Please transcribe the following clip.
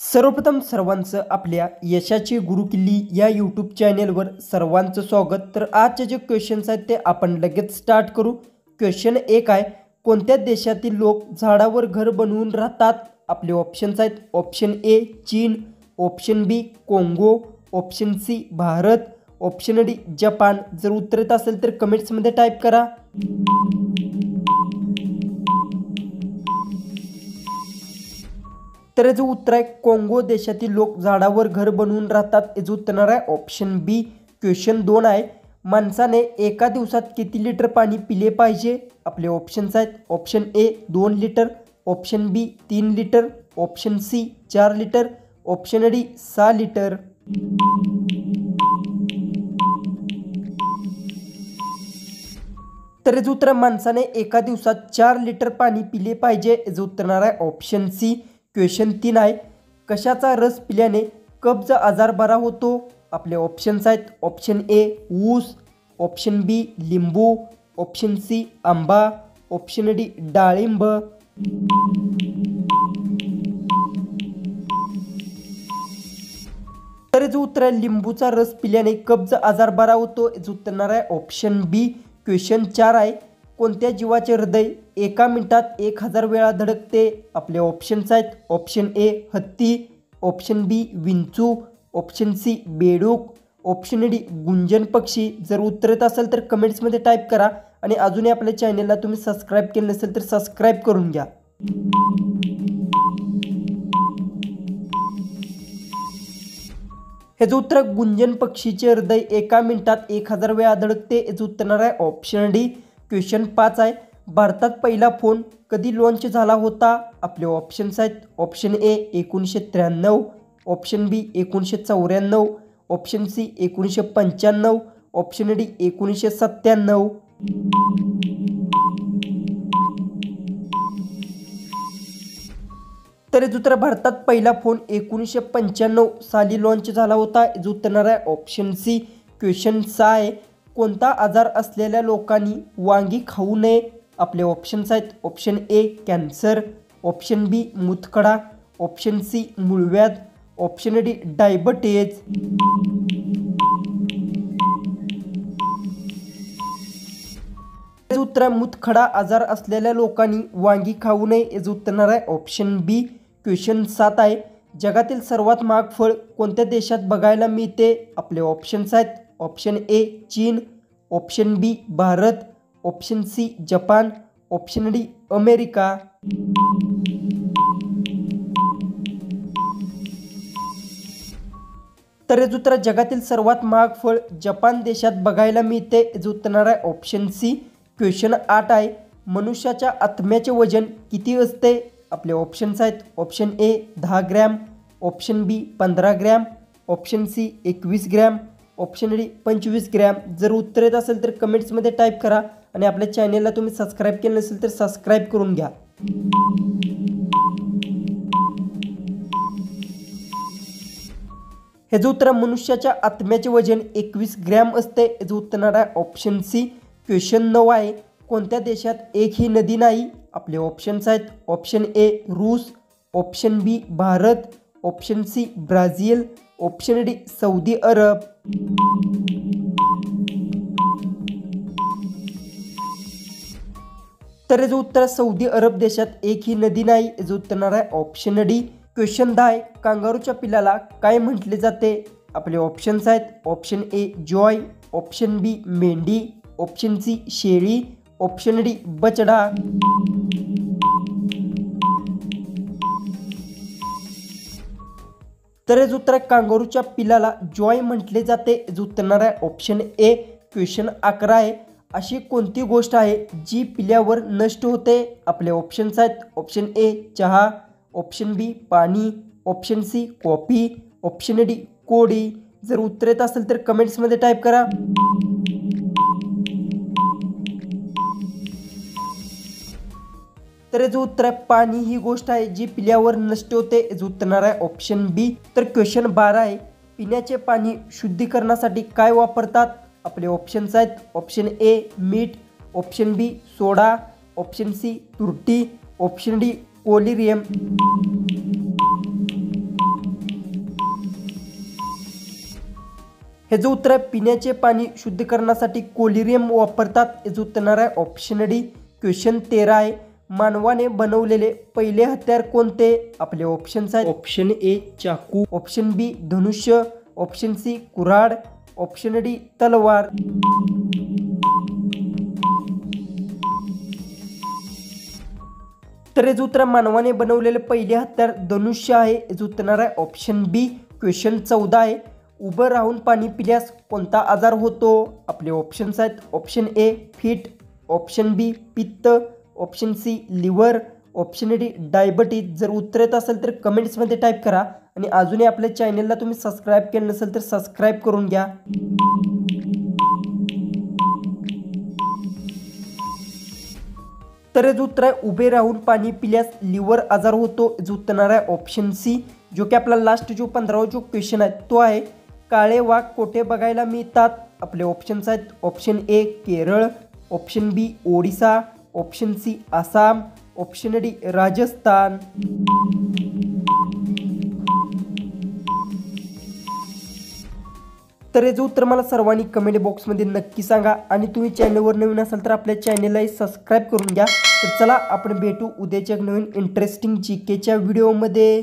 सर्वप्रथम सर्वांचं आपल्या यशाची गुरुकिल्ली या यूट्यूब चॅनेलवर सर्वांचं स्वागत। तर आजचे जे क्वेश्चन्स आहेत ते आपण लगेच स्टार्ट करू। क्वेश्चन 1 आहे, कोणत्या देशातील लोक झाडावर घर बनवून राहतात? आपले ऑप्शन्स आहेत, ऑप्शन ए चीन, option B Congo, option C Bharat, option D Japan. जर उत्तर येत असेल तर कमेंट्समध्ये टाईप करा। तर याचं उत्तर आहे कोंगो देशातील लोक झाडावर घर बनवून राहतात। याचं उत्तर आहे ऑप्शन बी। क्वेश्चन 2 आहे, माणसाने एका दिवसात किती लिटर पाणी पिले पाहिजे? आपले ऑप्शन्स आहेत, option A 2 litre, option B 3 litre, option C 4 litre, option D 6 litre. तर याचं उत्तर माणसाने एका दिवसात 4 लिटर पाणी पिले पाहिजे। याचं उत्तर आहे ऑप्शन सी। क्वेश्चन 3 आहे, कशाचा रस पिल्याने कब्ज आजार बरा होतो? आपले ऑप्शन्स आहेत, ऑप्शन ए ऊस, ऑप्शन बी लिंबू, ऑप्शन सी आंबा, ऑप्शन डी डाळिंब। तर याचं उत्तर आहे लिंबूचा रस पिल्याने कब्ज आजार बरा होतो। याचं उत्तर आहे ऑप्शन बी। क्वेश्चन 4 आहे, कोणत्या जीवाचे हृदय एका मिनिटात 1000 वेळा धडकते? आपले ऑप्शन्स आहेत, ऑप्शन ए हत्ती, ऑप्शन बी विंचू, ऑप्शन सी बेडूक, ऑप्शन डी गुंजन पक्षी। जर उत्तर येत असेल तर कमेंट्समध्ये टाईप करा आणि अजूनही आपल्या चॅनलला तुम्ही सबस्क्राईब केलं नसेल तर सबस्क्राईब करून घ्या। हे जो उत्तर गुंजन पक्षीचे हृदय एका मिनिटात 1000 वेळा धडकते। याचं उत्तर आहे ऑप्शन डी। क्वेश्चन 5 आहे, भारतात पहिला फोन कधी लॉन्च झाला होता? आपले ऑप्शन्स आहेत, option A 1993, option B 1994, option C 1995, option D 1997। तर याचं उत्तर भारतात पहिला फोन 1995 साली लॉन्च झाला होता। याचं उत्तर आहे ऑप्शन सी। क्वेश्चन 6 आहे, कोणता आजार असलेल्या लोकांनी वांगी खाऊ नये? आपले ऑप्शन्स आहेत, option A cancer, option B मूतखडा, ऑप्शन सी मूळव्याध, ऑप्शन डी डायबिटीज। याचं उत्तर मूतखडा आजार असलेल्या लोकांनी वांगी खाऊ नये। याचं उत्तर आहे ऑप्शन बी। क्वेश्चन 7 आहे, जगातील सर्वात महाग फळ कोणत्या देशात बघायला मिळते? आपले ऑप्शन्स आहेत, ऑप्शन ए चीन, option B Bharat, option C Japan, option D America. तर याचं उत्तर जगातील सर्वात महाग फळ जपान देशात बघायला मिळते। याचं उत्तर आहे ऑप्शन सी। क्वेश्चन 8 आहे, मनुष्याच्या आत्म्याचे वजन किती असते? आपले ऑप्शन्स आहेत, option A 10 gram, option B 15 gram, option C 21 gram, option D 25 gram. जर उत्तर येत असेल तर कमेंट्समध्ये टाईप करा आणि आपल्या चॅनेलला तुम्ही सबस्क्राईब केलं नसेल तर सबस्क्राईब करून घ्या। हे जो उत्तर मनुष्याच्या आत्म्याचे वजन 21 ग्रॅम असते। याचं उत्तर आहे ऑप्शन सी। क्वेश्चन 9 आहे, कोणत्या देशात एकही नदी नाही? आपले ऑप्शन्स आहेत, ऑप्शन ए रूस, option B Bharat, option C Brazil, option D Saudi Arab. तर याचं उत्तर सौदी अरब देशात एकही नदी नाही। याचं उत्तर आहे ऑप्शन डी। क्वेश्चन 10 आहे, कांगारूच्या पिल्लाला काय म्हटले जाते? आपले ऑप्शन्स आहेत, ऑप्शन ए जॉय, ऑप्शन बी मेंढी, ऑप्शन सी शेळी, ऑप्शन डी बछडा। तर याचं उत्तर कांगारूच्या पिल्लाला जॉय म्हटले जाते। याचं उत्तर आहे ऑप्शन ए। क्वेश्चन 11 आहे, अशी कोणती गोष्ट आहे जी पिल्यावर नष्ट होते? आपले ऑप्शन्स आहेत, ऑप्शन ए चहा, ऑप्शन बी पाणी, option C coffee, option D कोडी। जर उत्तर येत असेल तर कमेंट्समध्ये टाईप करा। तर याचं उत्तर आहे पाणी ही गोष्ट आहे जी पिल्यावर नष्ट होते। याचं उत्तर आहे ऑप्शन बी। तर क्वेश्चन 12 आहे, पिण्याचे पाणी शुद्धीकरणासाठी काय वापरतात? आपले ऑप्शन्स आहेत, ऑप्शन ए मीठ, ऑप्शन बी सोडा, ऑप्शन सी तुरटी, ऑप्शन डी कोलिरियम। हे जो उत्तर आहे पिण्याचे पाणी शुद्ध करण्यासाठी कोलिरियम वापरतात. हे जो उत्तर आहे ऑप्शन डी. क्वेश्चन 13 आहे. मानवाने बनवलेले पहिले हत्यार कोणते? आपले ऑप्शन्स आहेत. ऑप्शन ए चाकू, ऑप्शन बी धनुष्य, ऑप्शन सी कुऱ्हाड, ऑप्शन डी तलवार. तर हे जो उत्तर मानवाने बनवलेले पहिले हत्यार धनुष्य आहे. हे जो उत्तर आहे ऑप्शन बी. क्वेश्चन 14 आहे. उभं राहून पाणी पिल्यास कोणता आजार होतो? आपले ऑप्शन्स आहेत. ऑप्शन ए फिट, ऑप्शन बी पित्त, option C liver, option D diabetes. जर उत्तर येत असेल तर कमेंट्समध्ये टाईप करा आणि अजूनही आपल्या चॅनलला तुम्ही सबस्क्राईब केलं नसेल तर सबस्क्राईब करून घ्या. तर हे जो उत्तर आहे उभे राहून पाणी पिल्यास लिव्हर आजार होतो. जो उत्तर आहे ऑप्शन सी. जो की आपला लास्ट जो 15वा जो क्वेश्चन आहे तो आहे काळे वाघ कोठे बघायला मिळतात? आपले ऑप्शन्स आहेत. Option A Kerala, option B Odisha, option C Assam, option D Rajasthan. तर हे जो उत्तर मला सर्वांनी कमेंट बॉक्समध्ये नक्की सांगा आणि तुम्ही चॅनलवर नवीन असाल तर आपल्या चॅनललाही सबस्क्राईब करून घ्या. तर चला आपण भेटू उद्याच्या नवीन इंटरेस्टिंग जीकेच्या व्हिडिओमध्ये.